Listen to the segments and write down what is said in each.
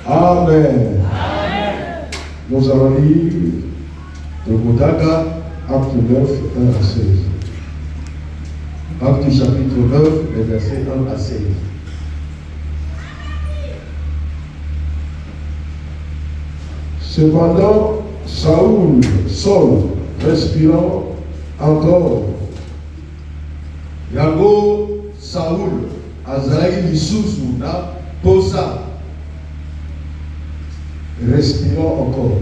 Amen. Nous allons lire le Bodaka, acte 9, 1 à 16. Acte chapitre 9, les versets 1 à 16. Cependant, Saul, respirant encore, Yago Saoul, Azraïl Lisusu, na Posa, respirant encore,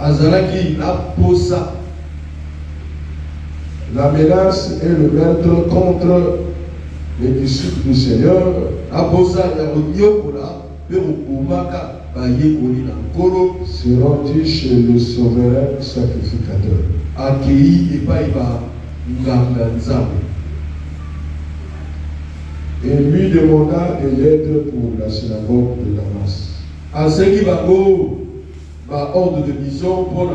Azraïl na Posa. La menace et le meurtre contre les disciples du Seigneur, Aposa Yagoyokola, Perumaka, se rendit chez le souverain sacrificateur. Et lui demanda de l'aide pour la synagogue de Damas. Ordre de mission pour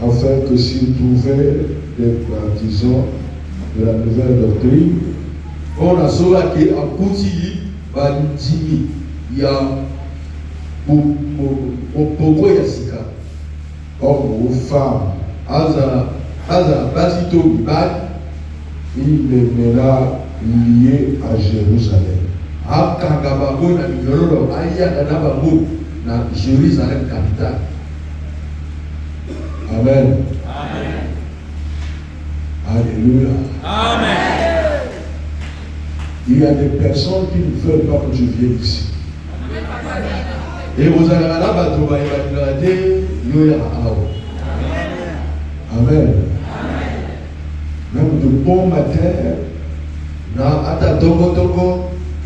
afin que s'il trouvait des partisans de la nouvelle doctrine, on a sauvé à Kouti. Bandimi ya pourquoi ya sika homme ou femme aza basito bad il les mena liés à Jérusalem akanga bango na minyololo aya na bango na Jérusalem capitale. Amen. Amen. Alléluia. Amen. Il y a des personnes qui ne veulent pas que je vienne ici. Et vous allez là, Amen. Même de bon matin,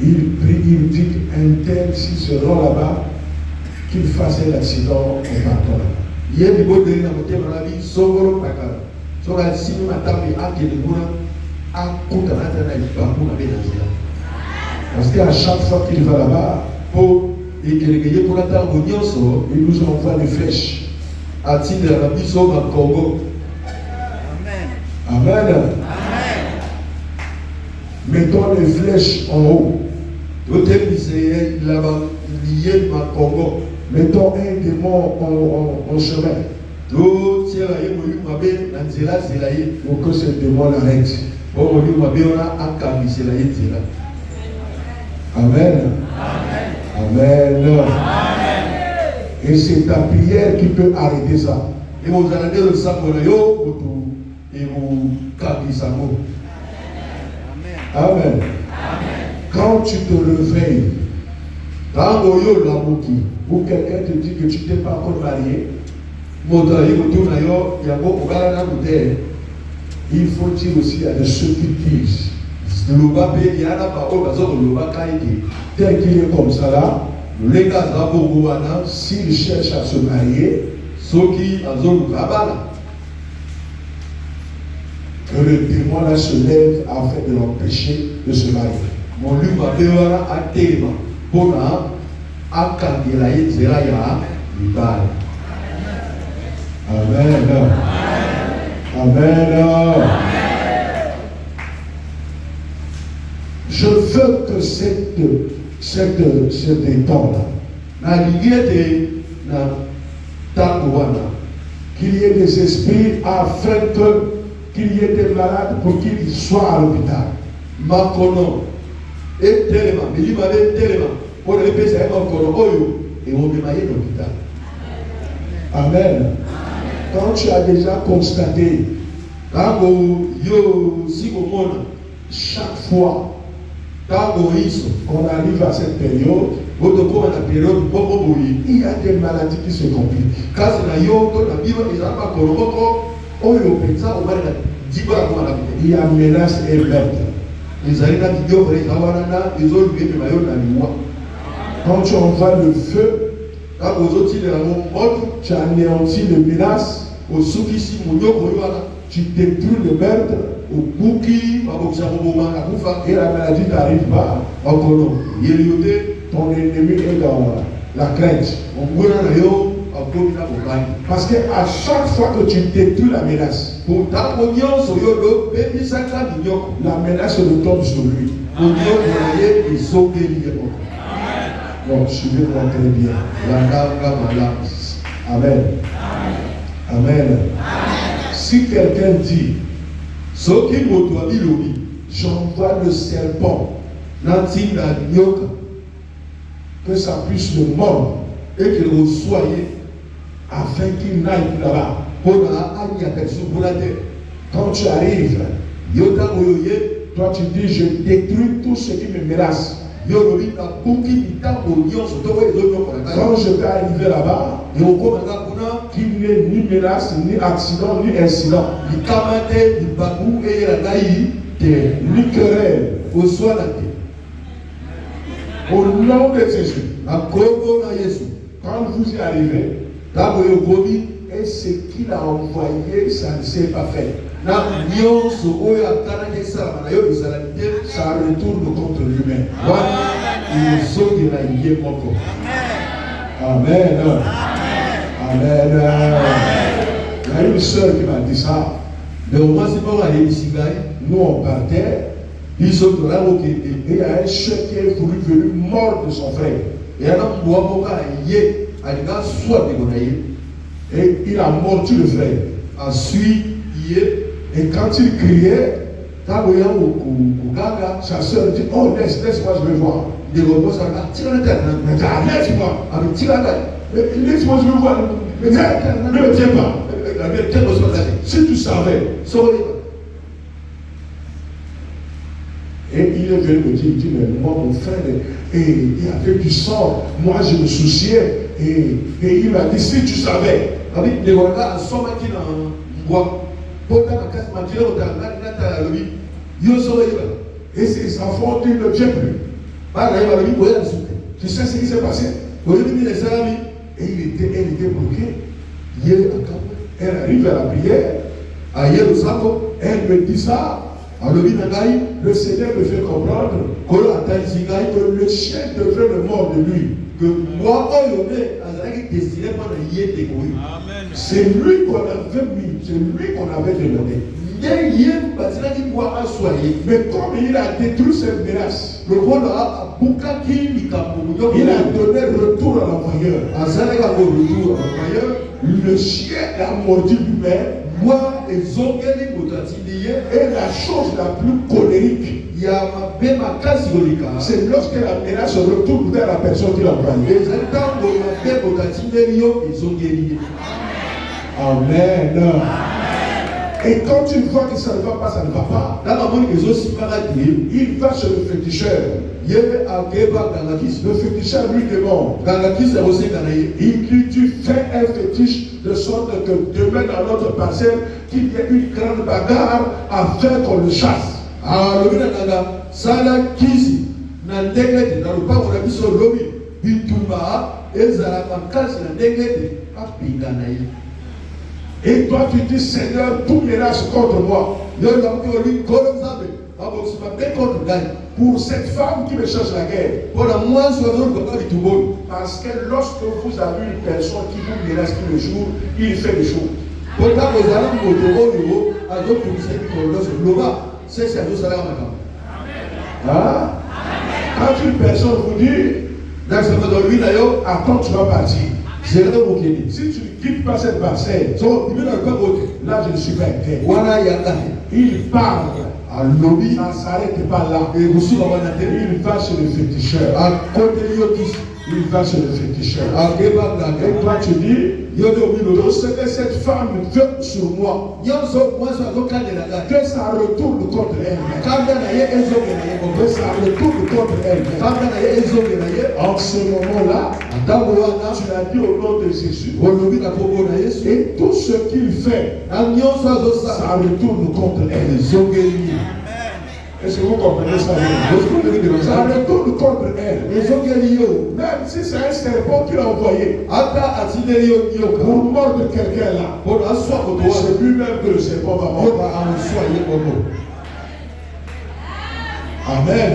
il prie, il dit un tel, s'il se rend là-bas, qu'il fasse un accident en partant là. Il y a des beaux délits dans la vie, Sogoro Pakara. Sur la signe, madame, il y a des gens parce qu'à chaque fois qu'il va là-bas, pour il nous envoie des flèches. A-t-il la mission dans le Congo? Amen. Amen. Mettons les flèches en haut. Là-bas, lié dans le Congo. Mettons un démon en chemin. Pour que ce démon l'arrête. Amen. Amen. Et c'est ta prière qui peut arrêter ça. Et vous allez le savoir et vous capissez. Amen. Quand tu te réveilles, ou quelqu'un te dit que tu n'es pas encore marié, il faut dire aussi à ceux qui disent tel qu'il est comme ça là, s'il cherche à se marier, que le démon là se lève afin de l'empêcher de se marier. Mon lui m'a à téma pour à candelaye zeraya libal. Amen. Amen. Je veux que cette temps-là, qu'il y ait des esprits afin qu'il y ait des malades pour qu'ils soient à l'hôpital. Makono et tellement, mais il m'avait tellement pour les pays et on me maillait l'hôpital. Amen. Quand tu as déjà constaté, chaque fois qu'on arrive à cette période, il y a des maladies qui se compliquent. Il y a menace et meurtre. Quand tu envoies le feu, tu anéantis les menaces, tu détruis le meurtre, et la maladie n'arrive pas. Ton ennemi est dans la crainte. Parce qu'à chaque fois que tu détruis la menace, la menace retombe sur lui. Bon, suivez-moi très bien. Amen. Amen. Si quelqu'un dit, j'envoie le serpent, que ça puisse le mordre et qu'il reçoive afin qu'il n'aille plus là-bas. Quand tu arrives, toi tu dis, je détruis tout ce qui me menace. Quand je vais arriver là-bas, qu'il n'y ait ni menace, ni accident, ni incident, ni querelle, au nom de Jésus. Quand vous y arrivez, et ce qu'il a envoyé, ça ne s'est pas fait. Ça retourne contre lui-même. Amen. Amen. Il y a une soeur qui m'a dit ça. Nous on partait. Et il y a un chien qui est venu mordre son frère. Et il a mordu le frère. Ensuite, et quand il criait, sa soeur dit, oh laisse-moi, je vais voir. Mais arrête-moi. Laisse-moi, je vais voir. Mais ne me tiens pas. Si tu savais. Et il est venu me dire, il dit, mais moi, mon frère, il avait du sang. Moi, je me souciais. Et il m'a dit, si tu savais. Et ses enfants disent, ne viens plus. Tu sais ce qui s'est passé? Et elle était bloquée. Elle arrive à la prière. Elle me dit ça. Le Seigneur me fait comprendre que le chien devrait le mordre de lui. C'est lui qu'on avait mis, c'est lui qu'on avait demandé. Mais comme il a détruit cette menace, il a donné retour à l'envoyeur. Le chien a mordu lui-même. Et la chose la plus colérique, c'est lorsque la menace retourne vers la personne qui l'a envoyé. Amen. Et quand tu vois que ça ne va pas, ça ne va pas. Il va chez le féticheur. Le féticheur lui demande. Il lui dit, fais un fétiche de sorte que demain dans notre parcelle, qu'il y ait une grande bagarre afin qu'on le chasse. Et toi tu dis, Seigneur, tout menace contre moi. Pour cette femme qui me cherche la guerre. Parce que lorsque vous avez une personne qui vous menace tous les jours, il fait des choses. Hein? Quand une personne vous dit, attends, tu vas partir. Si tu ne quittes pas cette parcelle, là je ne suis pas inquiet. Il parle. Ça ne s'arrête pas là. Il va chez le féticheur. Il va chez le féticheur. Et toi tu dis, tout ce que cette femme veut sur moi, que ça retourne contre elle. Que ça retourne contre elle. En ce moment-là, tu l'as dit au nom de Jésus. Et tout ce qu'il fait, ça retourne contre elle. Est-ce que vous comprenez ça? Ça retourne contre elle. Même si c'est un serpent qu'il a envoyé pour mordre quelqu'un là, c'est lui-même que le serpent va mordre. Amen.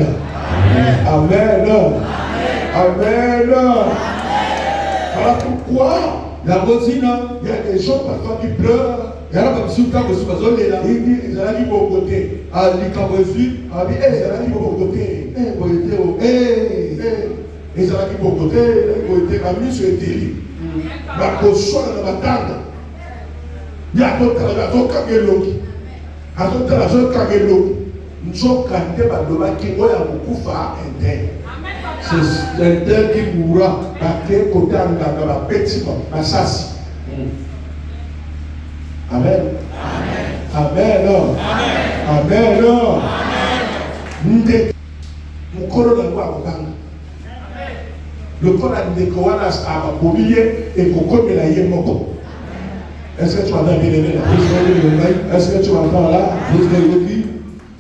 Amen. Amen. Voilà pourquoi Il y a des gens parfois qui pleurent. Il dit, ils allaient au côté. Ils allaient au côté. La mise est terrible. La caution de la table. Il y a d'autres qui c'est un tel qui mourra à quel côté dans la petite assassin. Amen. Amen. Amen. Le corps a des corps à oublier et qu'on connaît la yémoko. Est-ce que tu entends bien aimé là? Est-ce que tu entends là?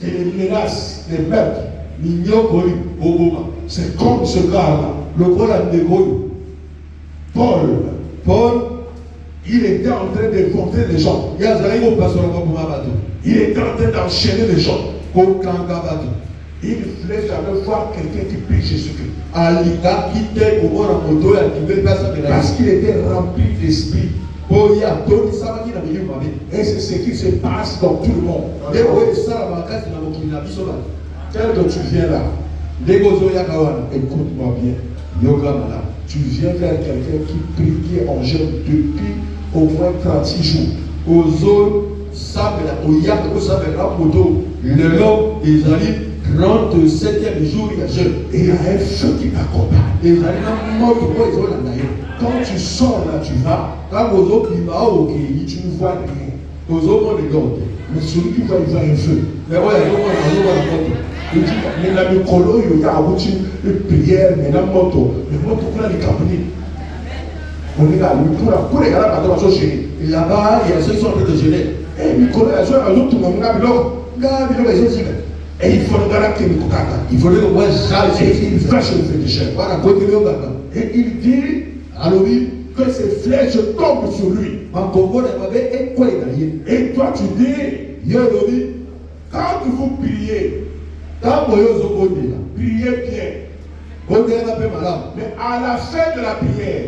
Et les menaces, les meurtres, c'est comme ce gars-là. Le corps a des Paul, il était en train de porter les gens. Il était en train d'enchaîner les gens. Il voulait jamais voir quelqu'un qui prie Jésus-Christ. Parce qu'il était rempli d'esprit. Et c'est ce qui se passe dans tout le monde. Tel que tu viens là, écoute-moi bien. Tu viens vers quelqu'un qui prie, qui est en jeûne depuis au moins 36 jours. Le long des années 37e jour, il y a jeûne. Et il y a un feu qui t'accompagne. Quand tu sors là, tu vas. Tu ne vois rien. Mais celui qui voit, il voit un feu. Il dit, mais la micro, il y a une prière, mais la moto, plein de cabinets. On est là, pour les gars, et là-bas, il y a ceux qui sont en train de gêner. Et Nicolas, il y a un autre monde, et il faut il faudrait que moi il fâche le féticheur. Et il dit que ces flèches tombent sur lui. Et toi tu dis, quand vous priez, priez bien. Mais à la fin de la prière,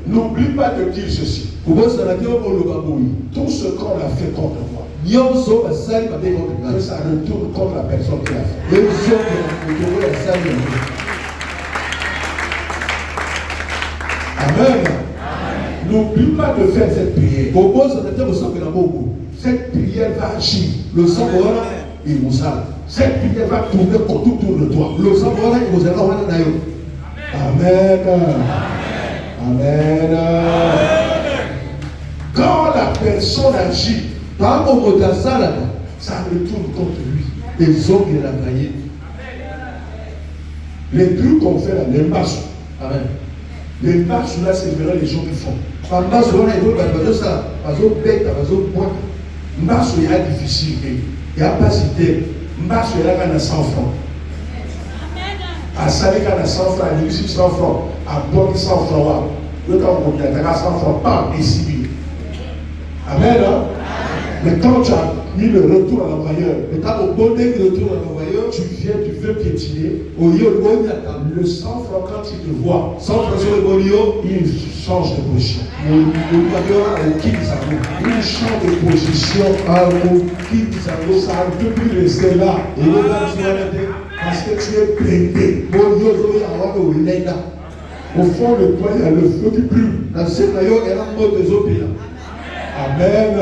n'oublie pas de dire ceci. Tout ce qu'on a fait contre moi, que ça retourne contre la personne qui l'a fait. Amen. N'oublie pas de faire cette prière. Cette prière va agir. Le sang il vous sale. Cette prière va tourner autour de toi. Le sang il vous Amen. Amen. Quand la personne agit, ça retourne contre lui. Les hommes il a gagné. Les trucs qu'on fait là, les marches. Amen. Les marches là, c'est vraiment les gens qui font. Marche il y a difficile. Il n'y a pas cité. Marche il y a 100 francs. À Salé, il y a 100 francs. À Lucie, 100 francs. À Bois, 100 francs. Le temps où il y a 100 francs, pas ici. Amen. Mais quand tu as mis le retour à l'envoyeur, tu viens, tu veux piétiner. Le 100 francs, quand il te voit, il change de position. Il change de position. Ça ne peut plus rester là. Parce que tu es blindé. Au fond de toi, il y a le feu qui brûle. Amen.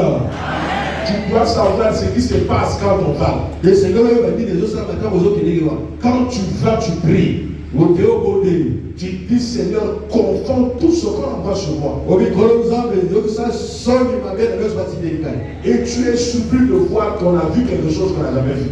Tu dois savoir ce qui se passe quand on va. Quand tu vas, tu pries. Tu dis, Seigneur, confonds tout ce qu'on envoie sur moi. Et tu es surpris de voir qu'on a vu quelque chose qu'on n'a jamais vu.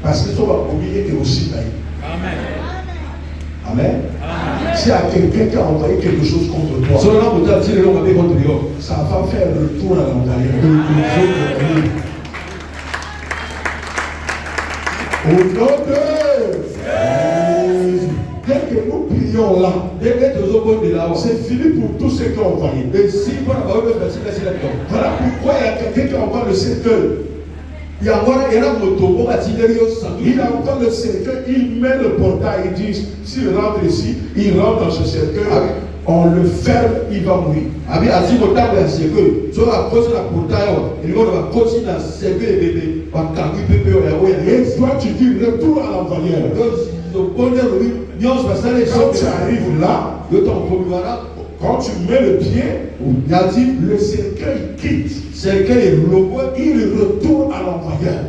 Parce que est aussi Amen. Amen. S'il y a quelqu'un qui a envoyé quelque chose contre toi, ça va faire le tour à l'envoyeur. Au nom de Jésus. Dès que nous prions là, C'est fini pour tous ceux qui ont envoyé. Voilà pourquoi il y a quelqu'un qui envoie le cercueil. Il envoie le cercueil, il met le portail, il dit, s'il rentre ici, il rentre dans ce cercueil, on le ferme, il va mourir. Et toi tu dis, retour à l'envoyeur. Quand tu arrives là, quand tu mets le pied, le cercueil quitte. Il retourne à l'envoyeur.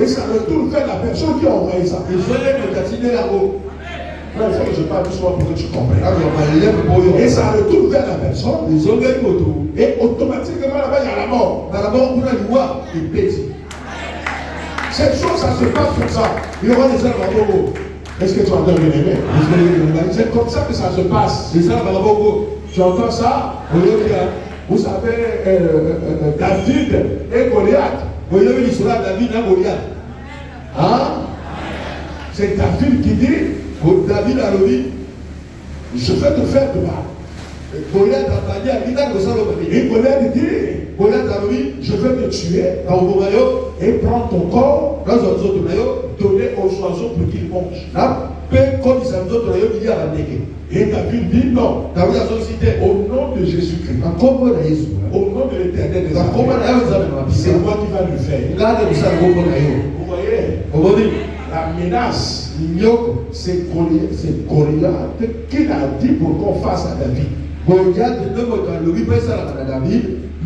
Et ça retourne vers la personne qui a envoyé ça. Non, il faut que je parle doucement pour que tu comprennes. Et ça retourne vers la personne. Et automatiquement là-bas, il y a la mort. Cette chose, ça se passe comme ça. Il y aura des arbres. Est-ce que tu entends bien aimé? C'est comme ça que ça se passe. Tu entends ça? Vous savez, David et Goliath. Hein? C'est David qui dit, David a dit, je vais te faire de mal. Et Goliath dit, je vais te tuer et prendre ton corps, donner aux oiseaux pour qu'ils mangent. Et David dit non. Au nom de Jésus-Christ, au nom de l'Éternel des armées, c'est moi qui va le faire. Vous voyez, la menace, c'est Goliath qui l'a dit pour qu'on fasse à David.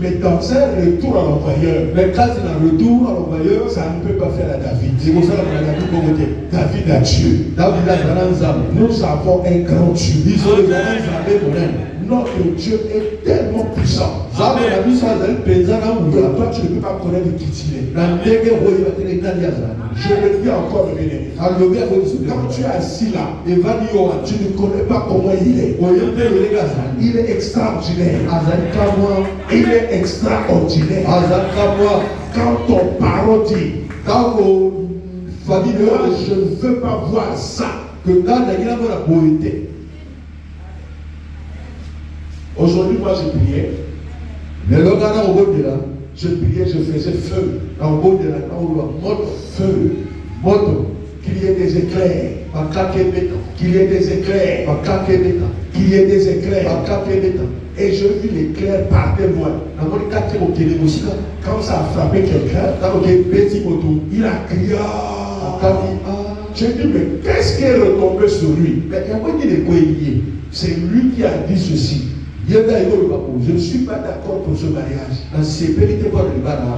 Mais dans un retour à l'envoyeur, ça ne peut pas faire à David. David a Dieu. Nous avons un grand Dieu. Notre Dieu est tellement puissant. Toi, tu ne peux pas connaître qui il est. Je le dis encore, bien-aimé. Quand tu es assis là, tu ne connais pas comment il est. Il est extraordinaire. Il est extraordinaire. Quand ton parole dit, je ne veux pas voir ça. Aujourd'hui, moi, je priais. Je priais, je faisais feu. Feu. Qu'il y ait des éclairs. Qu'il y ait des éclairs. Qu'il y ait des éclairs. Et je vis l'éclair partir loin. Quand ça a frappé quelqu'un, il a crié. Je dis, mais qu'est-ce qui est retombé sur lui? C'est lui qui a dit ceci. Je ne suis pas d'accord pour ce mariage.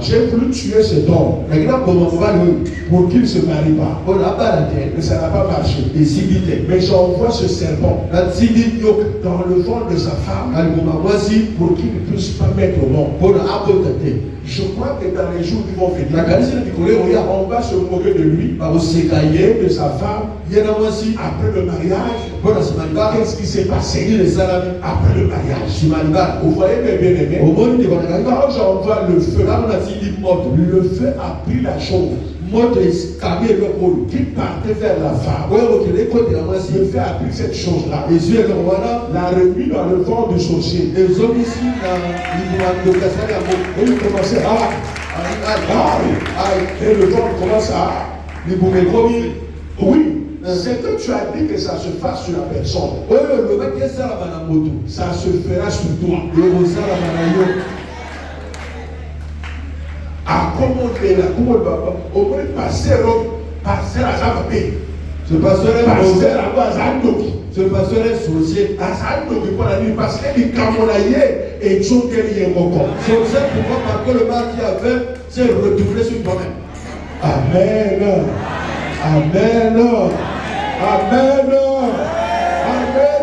J'ai voulu tuer cet homme pour qu'il ne se marie pas. Mais ça n'a pas marché. Mais j'envoie ce serpent dans le ventre de sa femme pour qu'il ne puisse pas mettre au monde. Je crois que dans les jours qui vont venir, on va se moquer de lui, de sa femme. Après le mariage, qu'est-ce qui s'est passé après le mariage? Vous voyez mes bien-aimés, quand j'envoie le feu, le feu a pris la chose qui partait vers la femme. Le feu a pris cette chose-là, l'a remis dans le ventre du sorcier. Et il commençait et le ventre commence à. Oui. C'est que tu as dit que ça se fasse sur la personne. Ça se fera sur toi. À commander la commande, au moins passer à Zambé. Ce pasteur est sorcier. Parce qu'il est camonaillé et il est mort. C'est pourquoi parce que le mal qui a fait, c'est retourné sur toi-même. Amen. Amen. Amen. Amen.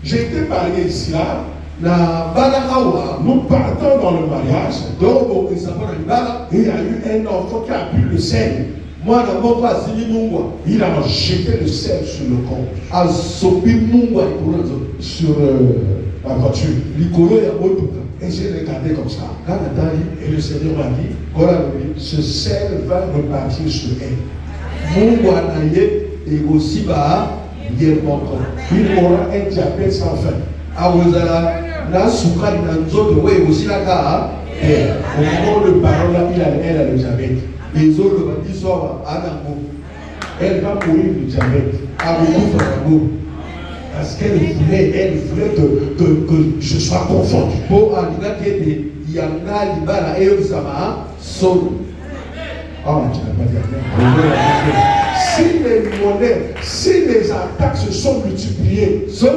J'étais marié ici là. Nous partons dans le mariage. Il y a eu un enfant qui a bu le sel. Il a jeté le sel sur le corps. Sur la voiture. Et j'ai regardé comme ça. Et le Seigneur m'a dit, ce sel va repartir sur elle. Et aussi, il aura un diabète sans fin. Au moment de parole, elle a le diabète. Elle va mourir du diabète. Parce qu'elle voulait que je sois conforté. Oh, tu n'as pas dit amen. Si les monnaies, si les attaques se sont multipliées, c'est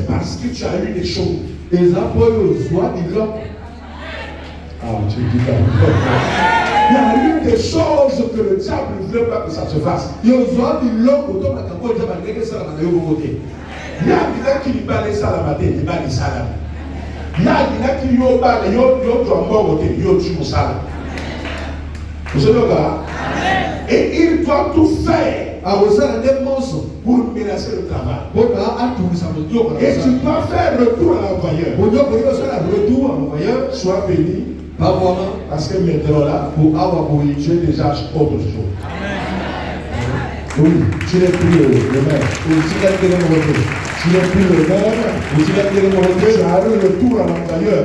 parce que tu as eu des choses. Ah, tu dis pas. Il y a eu des choses que le diable ne veut pas que ça se fasse. Il y a des gens qui balent ça la matin, ils balent ça la matin. Il y a des gens qui et il doit tout faire pour menacer le travail. Et tu dois faire retour à l'envoyeur. Sois béni. Parce que maintenant là, tu es déjà autre chose. Oui, tu n'es plus le même. Tu n'es plus le même. Tu as le retour à l'envoyeur.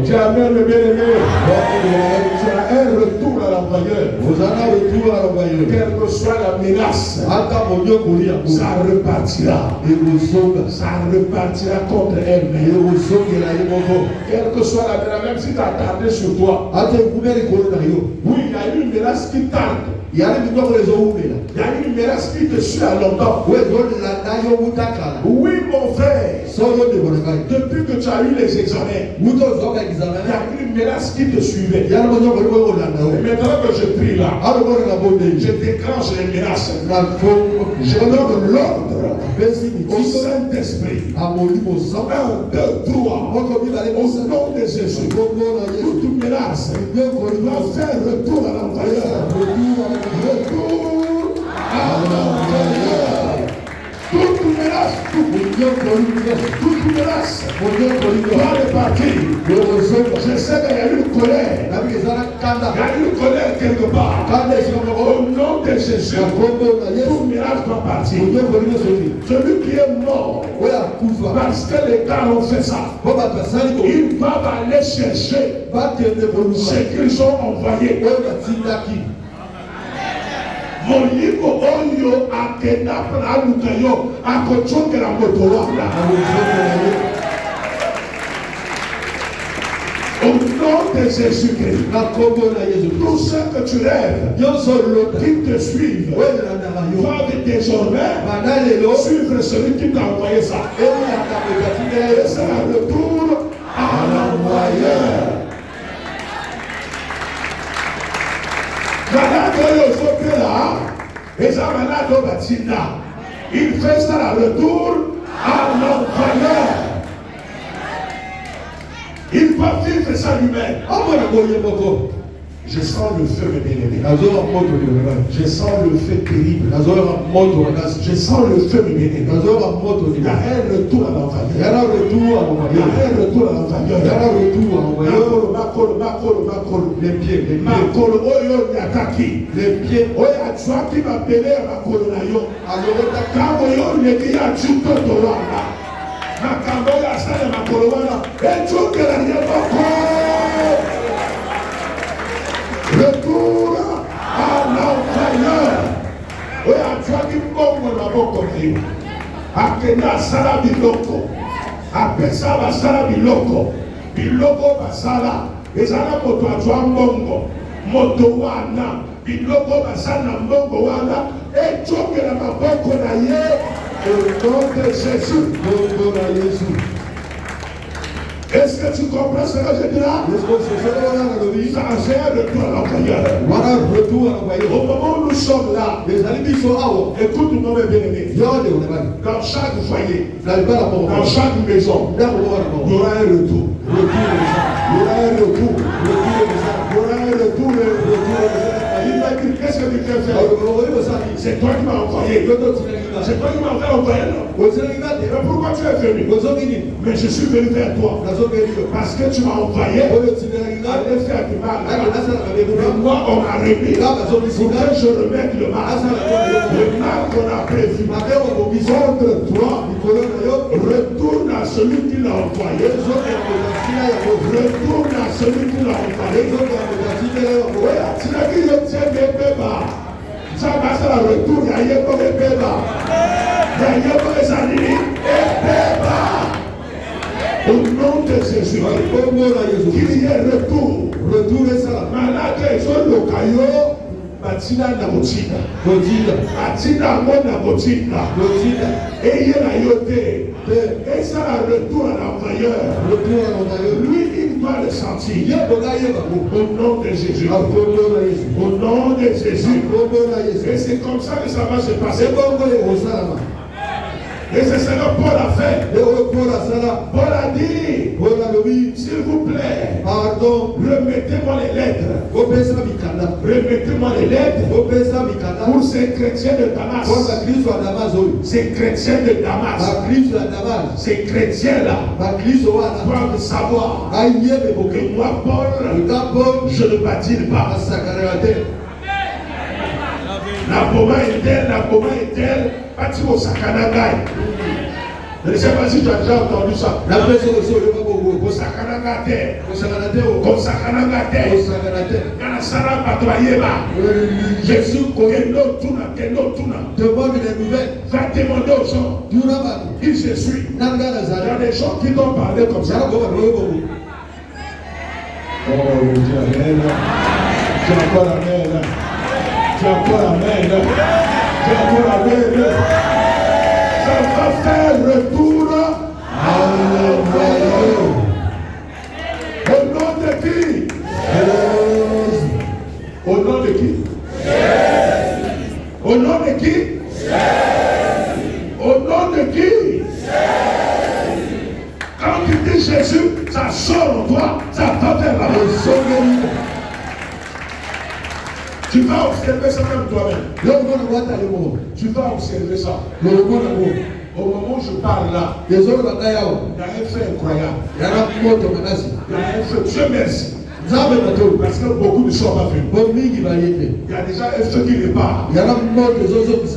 Tu as même le bien-aimé. Tu as un retour à l'envoyeur. Quelle que soit la menace, ça repartira. Ça repartira contre elle-même. Quelle que soit la menace, même si tu as tardé sur toi. Oui, il y a une menace qui tarde. Il y a une menace qui te suit à longtemps. Oui, mon frère. Depuis que tu as eu les examens, il y a une menace qui te suivait. Et maintenant que je prie là, je déclenche les menaces. Je donne l'ordre au Saint-Esprit. 1, 2, 3. Au nom de Jésus. Toute menace doit faire retour à l'envoyeur. Retour à l'envoyeur. Toute menace doit repartir. Je sais qu'il y a une colère. Il y a une colère quelque part. Au nom de Jésus, toute menace doit partir. Celui qui est mort, parce que les gars ont fait ça, ils doivent aller chercher ce qu'ils ont envoyé. Moliko oyo akenda praluka yo akochokera moto wana. Au nom de Jésus-Christ, tous ceux que tu rêves, qui te suivent, doivent désormais suivre celui qui t'a envoyé ça. Et c'est le retour à l'envoyeur. Il fait ça à retour à l'envoyeur. Il va vivre ça lui-même. Je sens le feu, mes bien-aimés. Je sens le feu terrible. Je sens le feu, mes bien-aimés. Il y a un retour à l'envoyeur. Il y a un retour à l'envoyeur. Les pieds. Les pieds. Qui m'appelait à ma colonayo. Quand on dit à Chukotola. Makamboya Sale Makolowana. Et Chukela Yaboko. Retour à l'envoyeur. Oui, à toi qui m'ongo na boko nayo. Akena sala biloko. Apesa basala biloko. Biloko basala. Ezala moto atwa mbongo. Moto wana. Biloko basala mbongo wana. Echokela maboko na ye. Au nom de Jésus. Est-ce que tu comprends ce que je dis là? Ça c'est un retour à l'envoyeur. Au moment où nous sommes là, écoute-moi mes bien-aimés. Dans chaque foyer, dans chaque maison, il y aura un retour. Il y aura un retour. Il va dire que qu'est-ce que tu fais faire? C'est toi qui m'as envoyé. C'est toi qui m'as envoyé, non? Mais pourquoi tu es venu? Mais je suis venu vers toi. Parce que tu m'as envoyé aller faire du mal. Et moi, on m'a remis pour que je remette le mal. Le mal qu'on a prévu contre toi, retourne à celui qui l'a envoyé. Retourne à celui qui l'a envoyé. Tu n'as dit que tu es bébé. Ça va se la retourne. Il y a pas de bébé. Il y a pas de salini. Au nom de Jésus, qu'il y ait retour. Retour et ça. Malade, ils ont le caillot. Batina na botina. Batina na botina. Et il y a la yoté. Et ça a retour à l'envoyeur. Lui, il doit le sentir. Au nom de Jésus. Au nom de Jésus. Et c'est comme ça que ça va se passer. Et c'est ce que Paul a fait. Paul a dit, s'il vous plaît, pardon, remettez-moi les lettres. Remettez-moi les lettres pour ces chrétiens de Damas. Ces chrétiens de Damas. Ces chrétiens-là doivent savoir que moi, Paul, je ne badine pas. La poma est telle, Pati au Sakanagai. Je ne sais pas si tu as déjà entendu ça. La personne aussi au Sakanagate. Au Sakanagate. Kanasara Patoyeba. Jésus, Keno Tuna. Demande des nouvelles. Va demander aux gens qui je suis. Il y a des gens qui t'ont parlé comme ça. Oh, Dieu, amen. Tu as encore la main. Tu as encore la main. Ça va faire retour à l'envoyeur. Au nom de qui? Au nom de qui? Au nom de qui? Au nom de qui? Quand tu dis Jésus, ça sort en toi, ça va faire la retour. Tu vas observer ça même toi-même. Tu vas observer ça. Au moment où je parle là, il y a un fait incroyable. Il y a un fait, Dieu merci. Parce que beaucoup ne sont pas venus. Il y a déjà un feu qui repart.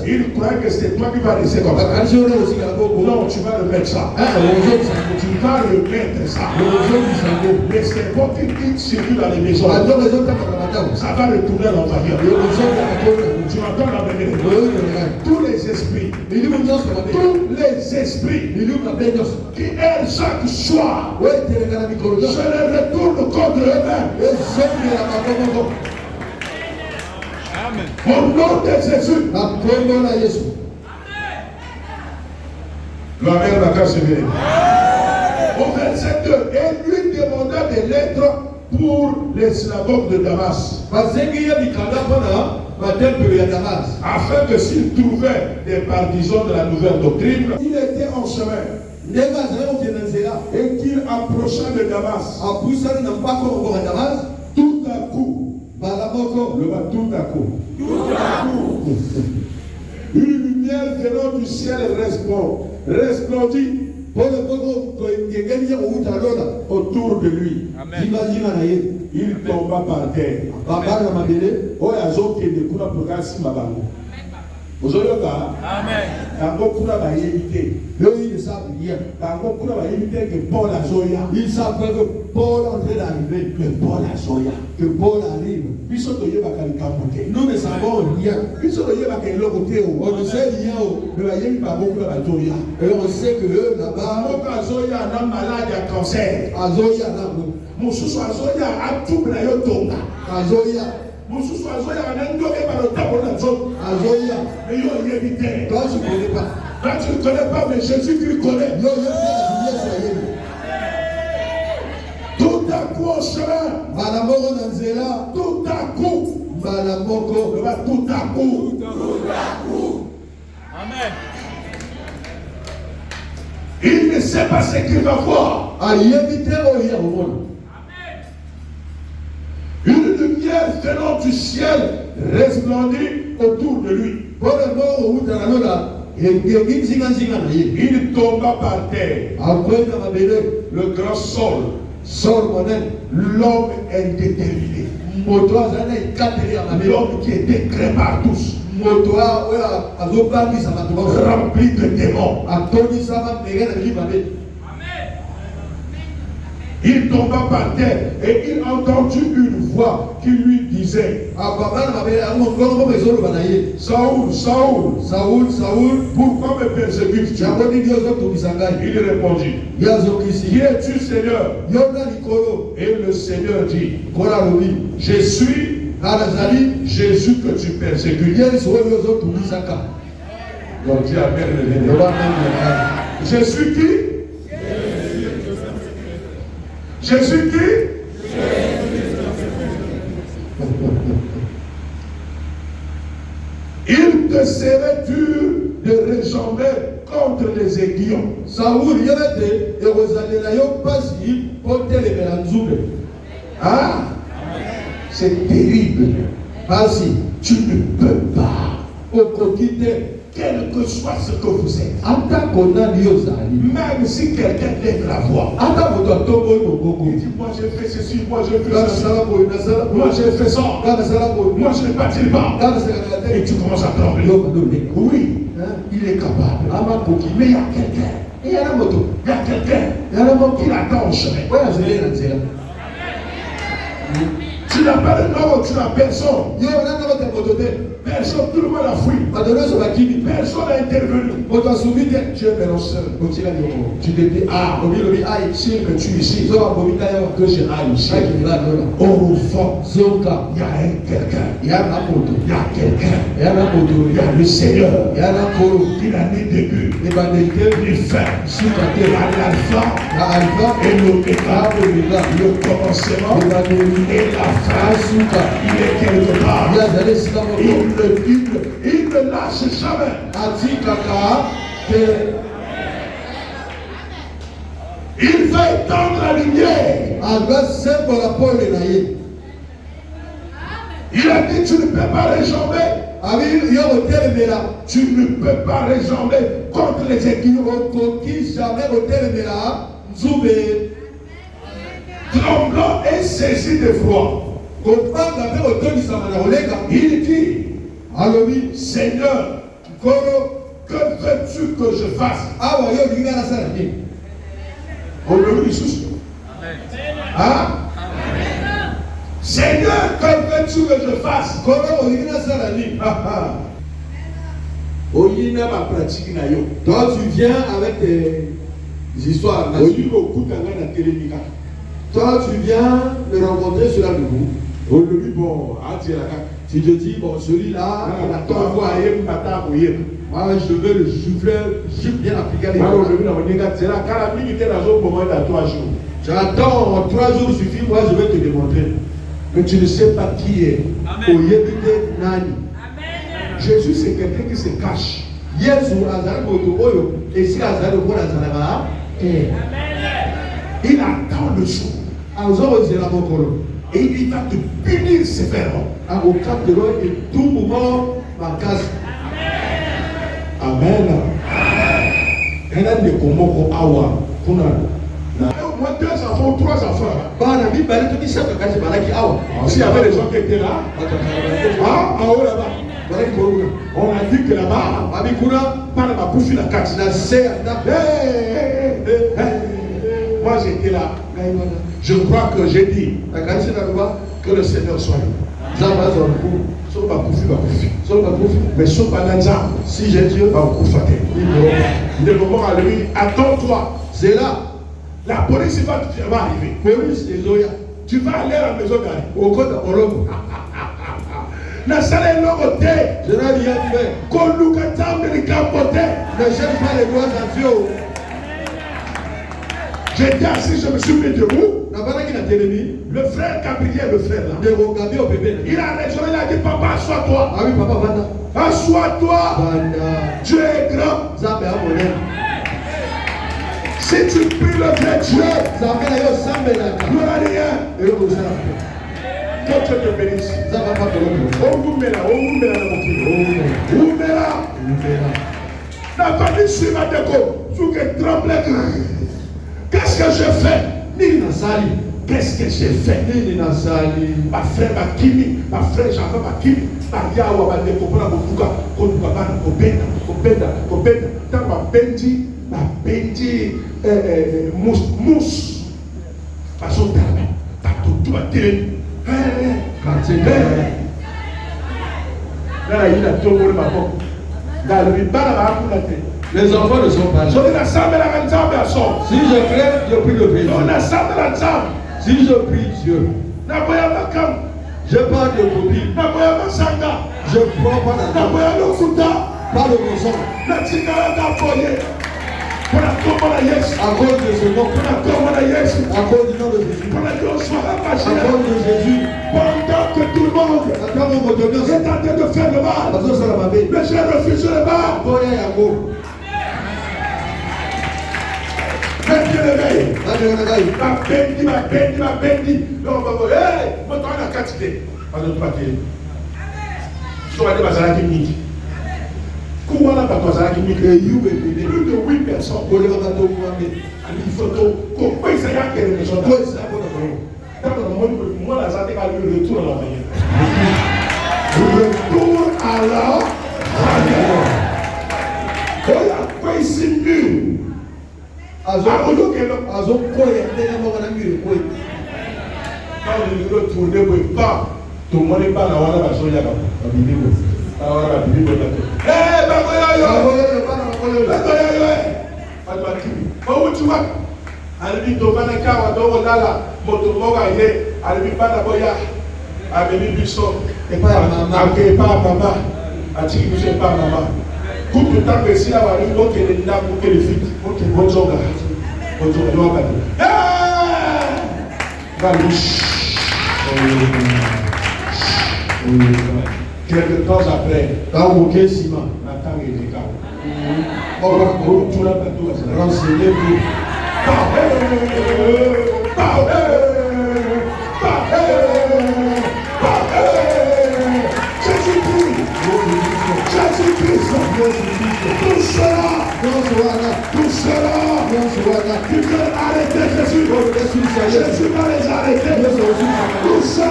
Il croit que c'est toi qui vas laisser comme ça. Non, tu vas remettre ça. Tu vas remettre ça. Mais c'est bon qui circule dans les maisons. Ça va retourner à l'envoyeur. Tu entends la vérité. Tous les esprits qui aiment chaque soir, je les retourne contre eux-mêmes. Au nom de Jésus. La mère va casser. Au verset 2, et lui demanda des lettres pour les synagogues de Damas. Afin que s'il trouvait des partisans de la nouvelle doctrine, il était en chemin. Et qu'il approcha de Damas. Tout à coup, tout à coup, une lumière venant du ciel resplendit autour de lui. Amen. Il tomba par terre. Amen. Ils savent que Paul est en train d'arriver. Que Paul arrive. Nous ne savons rien. On ne sait rien. Et on sait que eux là-bas, un malade à cancer. Mususu azoya anando et par le tableau de Job. Azoya. Mais yo y éviter. Toi tu connais pas. Toi tu ne connais pas, mais Jésus tu connais. Tout à coup au chemin. Malamoko Nanzela. Tout à coup. Malamoko. Tout à coup. Tout à coup. Amen. Il ne sait pas ce qu'il va voir. À y éviter au monde. Une lumière maintenant du ciel resplendit autour de lui. Il tomba par terre. Le grand Saul, l'homme indéterminé. L'homme qui était craint par tous. Rempli de démons. Il tomba par terre et il entendit une voix qui lui disait: Saoul, Saoul, Saoul, Saoul, pourquoi me persécutes-tu? Il répondit: Qui es-tu, Seigneur? Et le Seigneur dit: Je suis Jésus que tu persécutes. Donc dis Amen. Je suis qui? Jésus qui? Il te serait dur de réjamber contre les aiguillons. Ah, c'est terrible. Vas-y, tu ne peux pas. Quel que soit ce que vous êtes, même si quelqu'un lève la voix, il dit: moi j'ai fait ceci, moi j'ai fait ceci, moi j'ai fait ça, moi je ne bâtis pas, et tu commences à trembler. Oui, il est capable. Mais il y a quelqu'un, il y a quelqu'un qui l'attend au chemin. Tu n'as pas de nom, tu n'as personne. Personne, tout le monde a fui. Personne n'a intervenu. Tu es maintenant seul. Tu te dis: ah, si que tu es ici, que je aille ici. Au fond, il y a quelqu'un. Il y a quelqu'un. Il y a le Seigneur. Il a des débuts, des fins. Il y a l'alpha et l'oméga, le commencement et la fin. Il est quelque part. Il ne lâche jamais. Il va étendre la lumière. Il a dit: tu ne peux pas réjamber. Tu ne peux pas réjamber contre les aiguillons. Tremblant et saisi de froid. Il dit: Seigneur, que veux-tu que je fasse? Hein? Seigneur, que veux-tu que je fasse? Toi, tu viens avec des histoires. Toi, tu viens me rencontrer sur la nouveau. Tu te dis: bon, celui-là, moi, je veux le souffleur bien appliqué. J'attends 3 jours suffit, moi je vais te démontrer. Mais tu ne sais pas qui est. Jésus, c'est quelqu'un qui se cache. Il attend le jour. Et il va te punir sévèrement. Amen. Moi, 2 enfants ou 3 enfants. S'il y avait des gens qui étaient là, en haut là-bas, on a dit que là-bas, la carte. Moi j'étais là. Je crois que j'ai dit que le Seigneur soit là. Mais si j'ai Dieu, le moment à lui, attends-toi. C'est là. La police va arriver. Tu vas aller à la maison d'arrêt. Ne cherche pas les doigts à Dieu. J'étais assis, je me suis mis debout. Le frère Gabriel, le frère là, il a raisonné, il a dit: papa, assois-toi. Assois-toi. Dieu est grand. Si tu pries le vrai Dieu, il n'y aura rien. Que Dieu te bénisse. La famille suit ma déco. Sous que tremble. Qu'est-ce que je fais? Qu'est-ce que j'ai fait? Ma frère Makimi, ma frère Jean-François Makimi, Maria Ouaba de Kopana Bobuka, Kodukabana, Kobenda, tant ma Benji, mousse. Parce que tu vas tirer. Les enfants ne sont pas là. Si je prie, je prie le Dieu. Si je prie Dieu, je parle de copie. Je prends pas la pas le mensonge. À cause de ce nom, à cause du nom de Jésus, à cause de Jésus, pendant que tout le monde est en train de faire le mal, mais j'ai refusé le mal. Mais Dieu l'éveille. Ma béni. Non, hey, moi, tu as la quantité. Pas de papier. Je vais aller à la clinique. Comment la bataille qui plus de 8 personnes pour les bateaux pour amener une photo. Comment il s'agit de quelque chose? Moi, la santé va le retour à la manière. Retour à la manière. Voilà quoi ici mieux. Quand on retourne, pas tout le monde n'est pas là. Quelque temps après, Nathan est décalé. Renseignez-vous. Tout cela, tu peux arrêter Jésus. Jésus va les arrêter. Tout cela,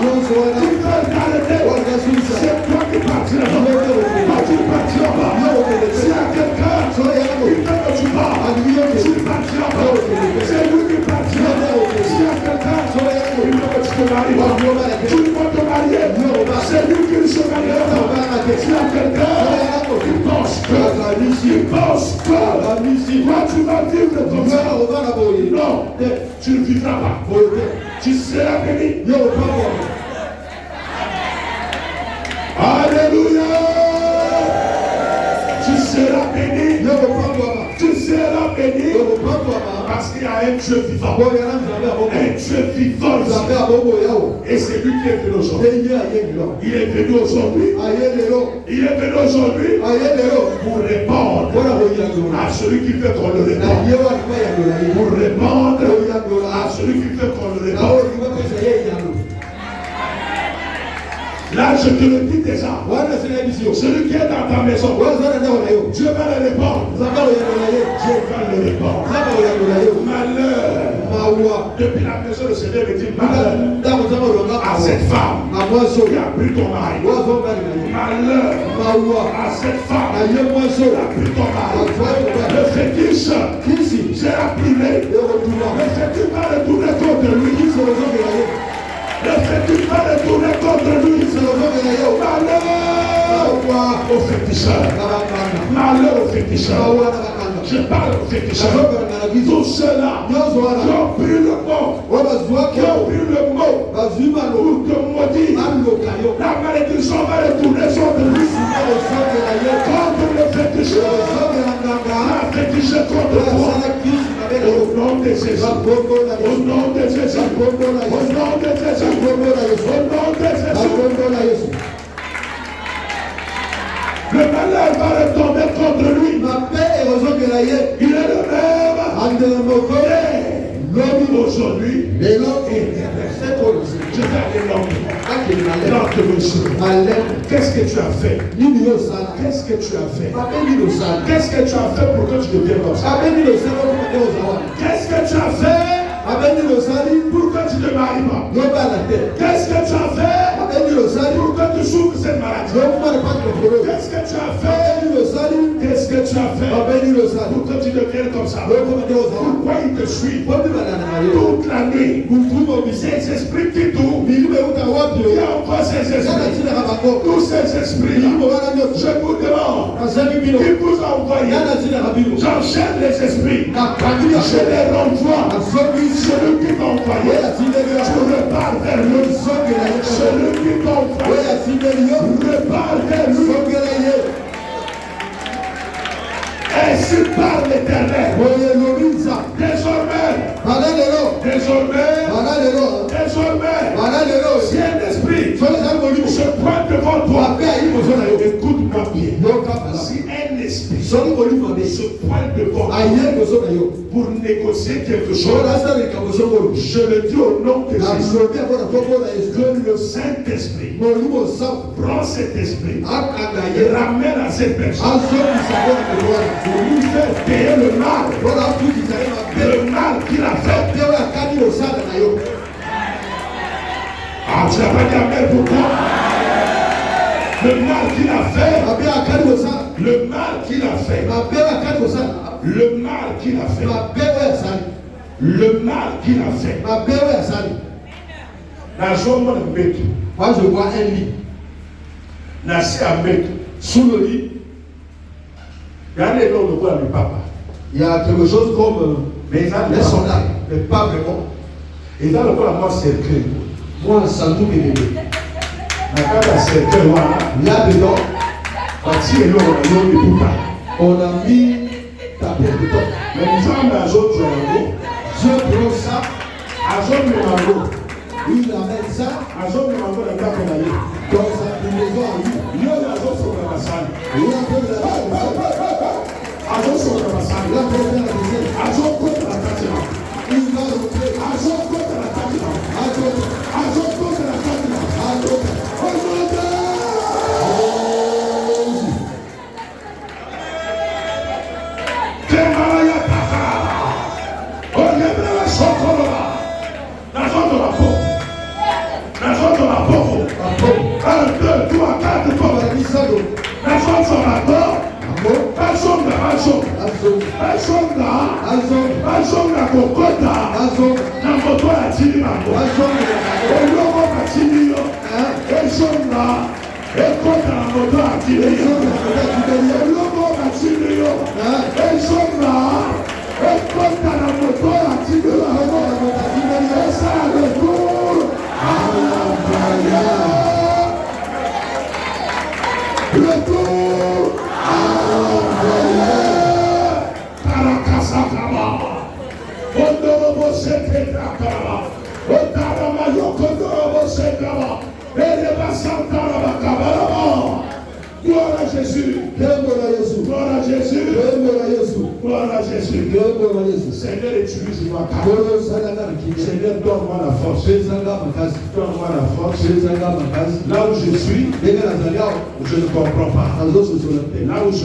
tu peux arrêter. C'est toi qui partiras. Toi tu ne partiras pas. S'il y a quelqu'un qui te tue pas, tu ne partiras pas. C'est lui qui partira. S'il y a quelqu'un qui te marie, tu ne vas te marier. C'est lui qui se mariera. S'il y a quelqu'un qui pense que toi tu vas vivre de ton sang. Non, tu ne vivras pas. Tu seras béni. Alléluia. Tu seras béni. Tu seras béni. Parce qu'il y a un Dieu vivant. Un Dieu vivant. Et c'est lui qui est venu aujourd'hui. Il est venu aujourd'hui. Il est venu aujourd'hui pour répondre à celui qui fait qu'on le répond. Pour répondre à celui qui fait qu'on le répond. Là, je te le dis déjà. Celui qui est dans ta maison, Dieu va le répondre. Dieu va le répondre. Malheur. Depuis la maison, le Seigneur me dit malheur à cette femme qui a pris ton mari. Malheur à cette femme qui a pris ton mari. Le fétiche, j'ai appelé. Le fétiche va retourner contre lui. Le fétiche va retourner contre lui. Malheur au féticheur. Malheur au féticheur. Je parle au féticheur. Tout ceux-là qui ont pris le mot, pour te maudire. La malédiction va retourner sur lui. Contre le féticheur. La féticheur contre toi. Au nom de Jésus. Au nom de Jésus. Au nom de Jésus. Au nom de Jésus. Le malheur va retomber contre lui. Il est le même. L'homme aujourd'hui et Je vais aller l'ordre, monsieur. Qu'est-ce que tu as fait? Qu'est-ce que tu as fait? Qu'est-ce que tu as fait pour que tu deviennes comme ça? Qu'est-ce que tu as fait pour que tu ne maries pas? Qu'est-ce que tu as fait pour que tu souffres cette maladie? Qu'est-ce que tu as fait? Qu'est-ce que tu as fait pour que tu deviennes comme ça? Pourquoi il te suit toute la nuit? Ces esprits qui tournent, il y a encore ces esprits. Tous ces esprits-là, je vous demande, qui vous a envoyé, j'enchaîne les esprits, je les renvoie. Celui qui m'a envoyé, je repars vers lui. Celui qui m'a envoyé, repars vers lui. Ainsi parle l'Éternel. Désormais, si un esprit se pointe devant toi, écoute-moi bien. Si un esprit se pointe devant toi pour négocier quelque chose, je le dis au nom de Jésus, que le Saint-Esprit prend cet esprit et ramène à cette personne pour lui faire payer le mal qu'il a fait. Ah, tu n'as pas dit amen pour toi? Le mal qu'il a fait. Le mal qu'il a fait. Le mal qu'il a fait. Le mal qu'il a fait. Moi je vois un lit. Nassi à mettre sous le lit. Il y a des noms de quoi le papa. Il y a quelque chose comme les soldats, mais pas vraiment. Et dans le quoi moi cercueil. Moi sans tout bébé. La carte à cercueil là-dedans. On a mis ta pièce de temps. Mais nous avons un autre journaux. Je prends ça. Azon de mango. Oui, il amène ça. Azon de mango dans ta peine. Dans sa maison à lui. Il y a l'azon sur la massage. Il y a un peu de la Azon sur la massage. Il y a un peu de la massage. Azon contre la catina. Il va le faire. Azon contre la catina. Azon contre la catina. Azon. Seigneur, utilise-moi. Seigneur, donne-moi la force. Donne-moi la force. Là où je suis, je ne comprends pas. Là où je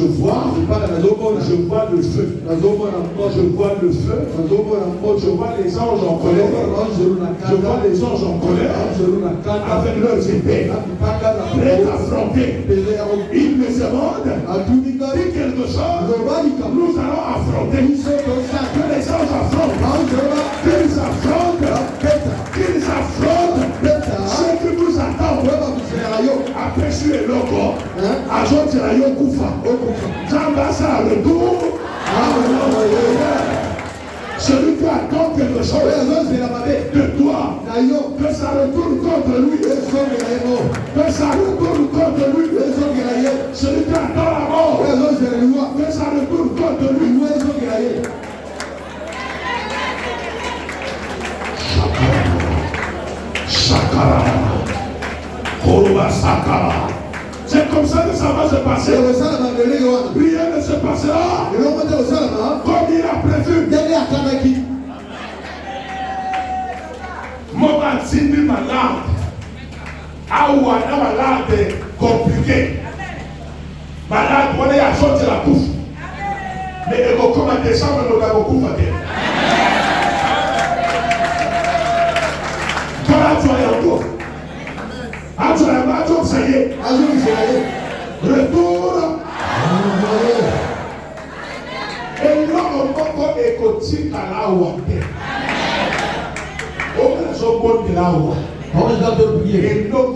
vois le feu. Je vois le feu. Je vois les anges en colère. Je vois les anges en colère avec leurs épées, prêts à affronter. Ils me demandent quelque chose. Nous allons affronter. Que les anges affrontent. Qu'ils affrontent. Ce qui nous attend. Après, je suis loco. Ajoute la Yokufa. Jambassa le tour. Celui qui attend quelque chose de toi, que ça retourne contre lui. Que ça retourne contre lui. Celui qui attend la mort, que ça retourne contre lui. Shakara. C'est comme ça que ça va se passer. Rien ne se passera comme il a prévu. Moment asimbi malade. Awa na malade compliqué. Malade, on est à sortir la bouffe. Mais il faut comment descendre dans la bouffe à terre. Voilà, tu as un tour. Ah, tu as un tour, ça y est. Retour. Et là, on peut écouter à la ouate. On peut se prendre de la ouate. Et donc,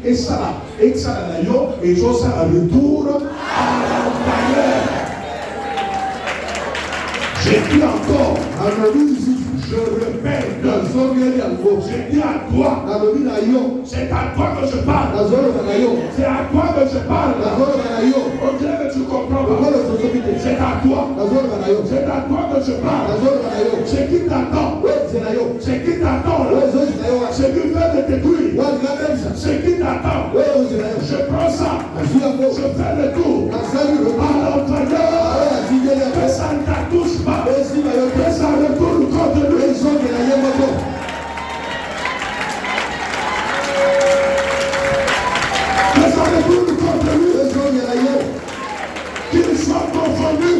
et ça, et ça, retour à l'intérieur. J'ai dit encore, je répète, j'ai dit à toi, c'est à toi que je parle, c'est à toi que je parle, on dirait que tu comprends pas, c'est à toi, c'est à toi que je parle, c'est qui t'attend, c'est qui t'attend, c'est qui veut te détruire, c'est qui t'attend, je prends ça, je fais le tour, à l'intérieur, que ça ne t'attouche pas, que ça retourne contre lui. Que ça retourne contre lui. Qu'il soit confondu.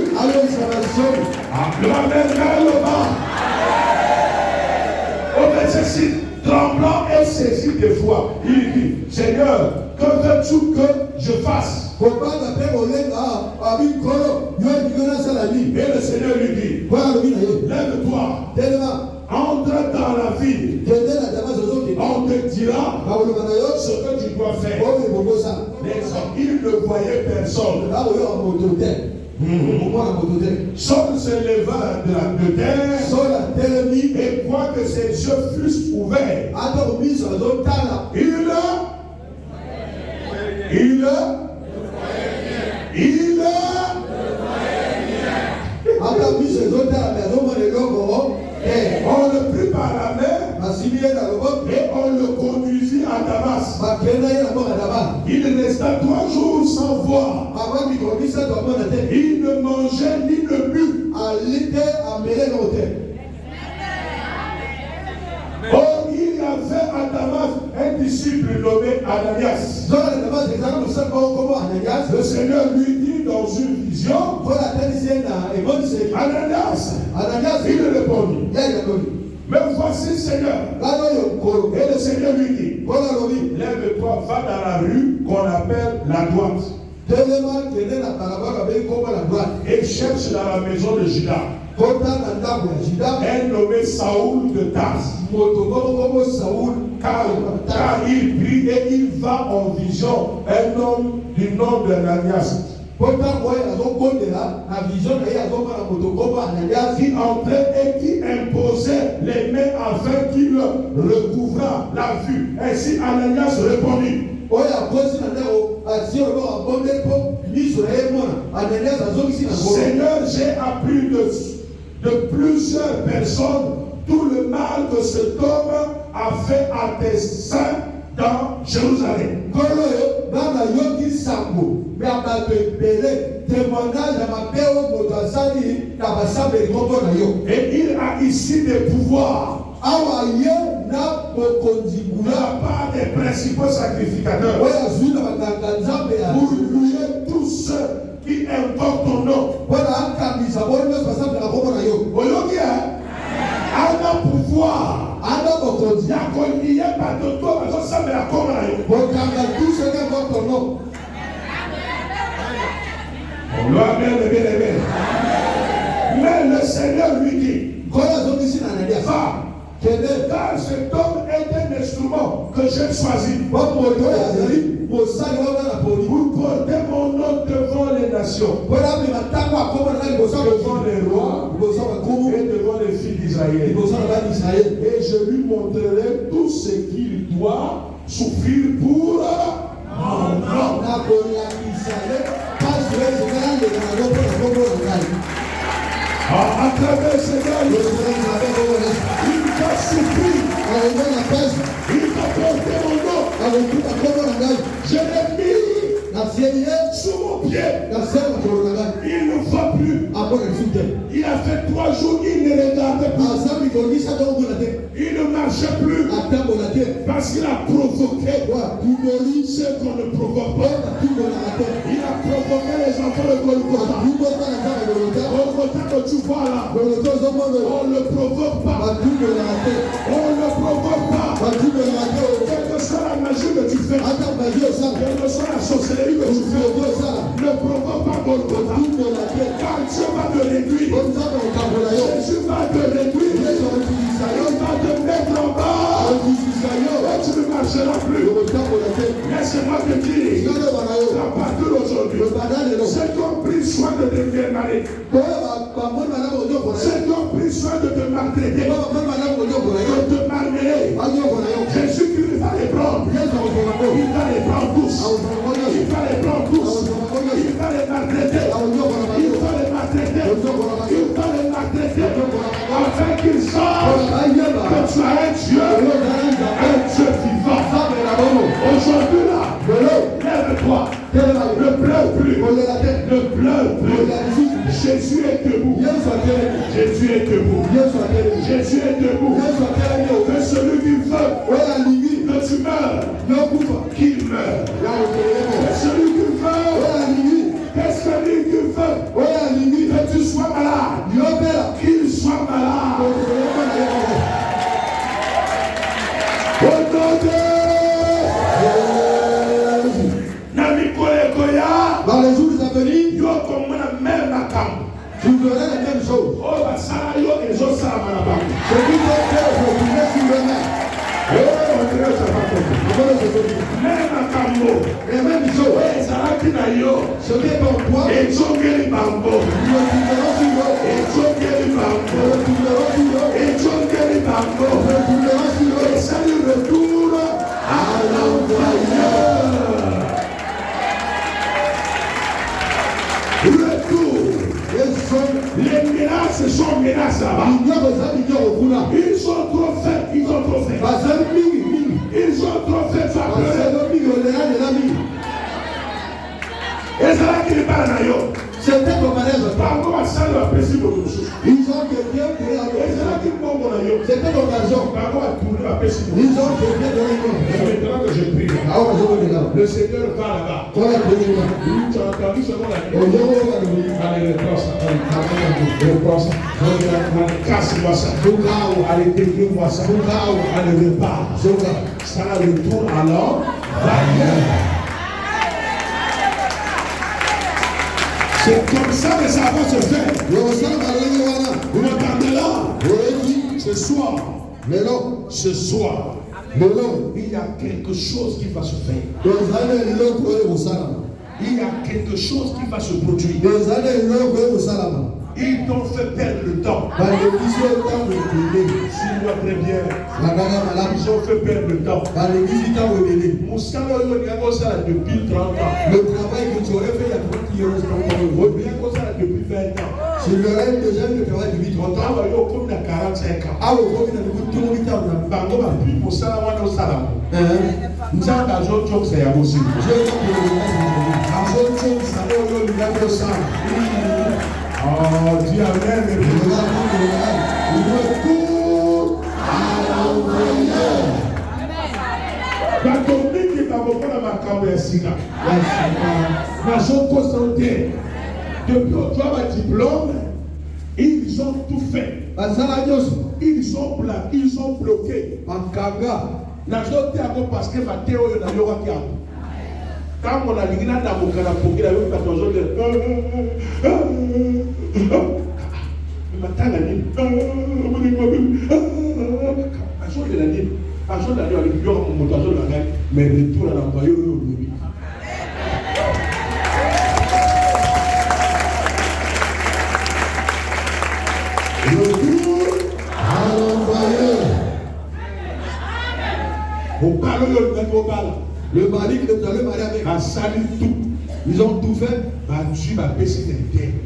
Le Amen vers le bas. Au verset 6, tremblant et saisi de foi, il dit, Seigneur, que veux-tu que je fasse? Et le Seigneur lui dit, lève-toi, entre dans la ville, on te dira ce que tu dois faire. Mais il ne voyait personne. Saul se leva de terre et quoique ses yeux fussent ouverts, on le prit par la main et on le conduisit à Damas. Il resta 3 jours sans voir. Il ne mangeait ni ne but. Or, il y avait à Damas un disciple nommé Ananias. Le Seigneur lui dit dans une vision, Ananias, il répondit, mais voici Seigneur. Et le Seigneur lui dit, lève-toi, va dans la rue qu'on appelle la droite. Et cherche dans la maison de Judas un nommé Saoul de Tarse. Car il prie et il va en vision un homme du nom d'Ananias. Qui entrait et qui imposait les mains afin qu'il recouvrât la vue. Ainsi Ananias répondit, Seigneur, j'ai appris de plusieurs personnes tout le mal que cet homme a fait à tes saints dans Jérusalem. Et il a ici des pouvoirs de la part des principaux sacrificateurs pour louer tous ceux qui invoquent ton nom. Un pouvoir. Mais le Seigneur lui dit, va, car cet homme est un instrument que j'ai choisi pour porter mon nom devant les nations, devant les rois et devant les filles d'Israël. Et je lui montrerai tout ce qu'il doit souffrir pour mon nom. À travers ce gars, il t'a souffert, il t'a porté mon nom. Je l'ai mis sur mon pied. Il ne voit plus. Il a fait 3 jours, il ne regardait plus. Il ne marchait plus. Parce qu'il a provoqué ce qu'on ne provoque pas. Il a provoqué les enfants de Golgotha. Golgotha que tu vois là, on ne le provoque pas. On ne le provoque pas. Quelle que soit la magie que tu fais, quelle que soit la sorcellerie que tu fais, ne provoque pas Golgotha. Car Dieu va te réduire. Jésus va te réduire. Il va te mettre en bas. Et tu ne marcheras plus. Laisse-moi te dire, à partir d'aujourd'hui, ceux qui ont pris soin de te démarrer, ceux qui ont pris soin de te maltraiter, de te malmener, Jésus-Christ va les prendre. Il va les prendre tous. Il va les prendre tous. Il va les maltraiter. Il va les maltraiter. Il va les maltraiter. Afin qu'ils sachent que tu as un Dieu vivant. Aujourd'hui là, lève-toi. Ne pleure plus. Ne pleure plus. Jésus est debout. Jésus est debout. Jésus est debout. Que celui qui veut que tu meurs, qu'il meure. Que celui qui veut, que tu sois malade, qu'il soit malade. Au nom de dans les jours à venir, tu verras la même chose. Ce qui fait que vous tournez sur le main. Les mêmes choses. Ce qui est pour toi, nous le retour à l'envoyeur. Les menaces sont menaces là-bas. Ils ont trop fait. Ils ont trop fait. Ils ont trop fait. Et ça là qui n'est pas là. C'était ton malaise. Ils ont quelqu'un qui est là. C'était ton argent. Ils ont quelqu'un de maintenant que je prie, le Seigneur va là-bas. Tu as entendu ce mot là. Allez, reprends ça. Casse-moi ça. Allez, délivre-moi ça. Allez, repars. Ça retourne alors. C'est comme ça que ça va se faire. Vous m'entendez là? Ce soir. Ce soir. Il y a quelque chose qui va se faire. Il y a quelque chose qui va se produire. Ils t'ont fait perdre le temps. Suis-moi très bien. Ils ont fait perdre le temps. Moussala depuis 30 ans. Le travail que tu aurais fait il y a 30 ans. Depuis 20 ans. Je leur ai déjà eu le travail depuis 30 ans. Il y a comme 45 ans. Oh, dis amen. Retour à l'envoyeur. Depuis au diplôme, ils ont tout fait. Ils ont bloqué. Parce que Mathéo n'a pas quand on a dit que on mais retour à l'envoyeur. Le mari que tu allais marier avec a sali tout. Ils ont tout fait.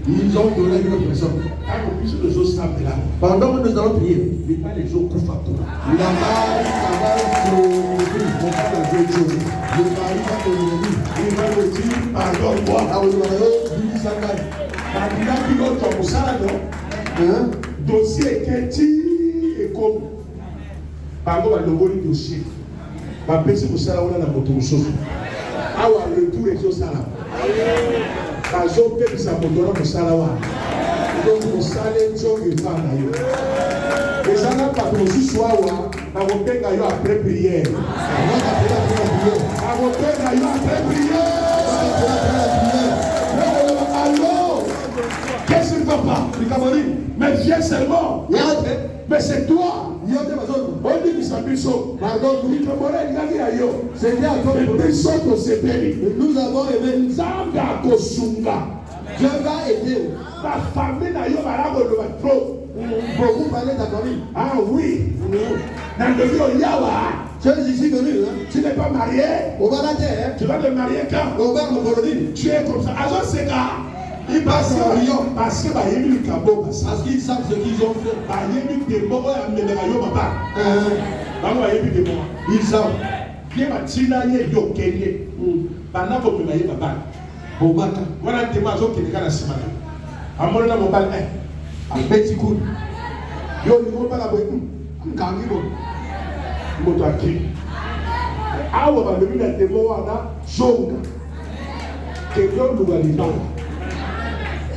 Ils ont donné une personne. Pendant que nous allons prier, les jours couffent à tout. La mari, ça va se le mari va te le dire. Il va le dire. pardonne-moi. Dossier Keti et comme pardon à le dossier. Ma personne au salaire on a moto chose. Awa le tout est au salaire. La zone de sa moto au salaire. Donc au salaire tu es pas là. Les gens pas comme si soit na wote ga yo après prière. Na wote ga yo après prière. Qu'est-ce qui ne va pas? Mais viens seulement. Mais c'est toi. On dit que ça biso. Pardon, nous avons aimé Zanga Kosunga. Dieu va aider. Ta famille n'a pas trop. Beaucoup parlent de ta famille. Ah oui. Tu es ici venu. Tu n'es pas marié. Tu vas te marier quand? Tu es comme ça. Alors c'est là. Parce qu'ils savent ce qu'ils ont fait. Ils savent.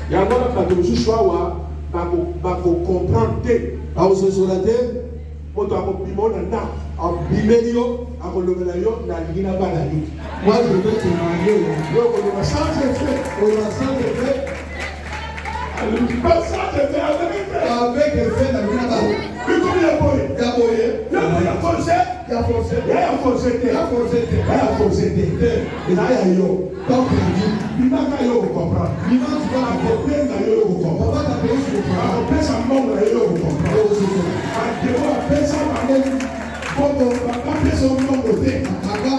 Il y a un peu de choix pour comprendre que à vous soulager, pour toi pour bimon na à bimelio à vous lever la yo na lina ba la yo. Moi je veux te marier. Yo on va changer fait, on va changer fait. Alors pas changer fait avec effet na lina ba. Puis comme il y a boyé, il y a forcé, il y a forcé, il y a forcé, il y a forcé, il y a forcé. Et là il y a yo. Donc il n'a qu'à yo comprendre. Il n'a pas à comprendre na yo comprendre. Papa ta place comprendre. On peut s'en prendre na yo comprendre. À devoir faire ça par exemple. Pour papa peut s'en prendre côté. Papa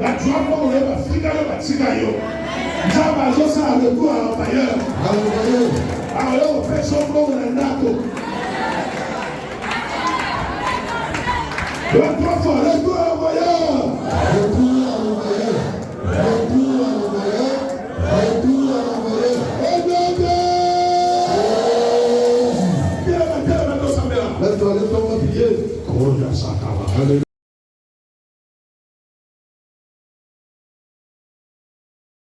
la joie pour le Afrique le Tika yo. Ça va jo ça le coup à l'employeur. Alors on fait son prendre na nato. Le trois fois le coup à l'employeur. Le coup à l'employeur. Le coup à l'employeur. Let's go, let's go, let's go.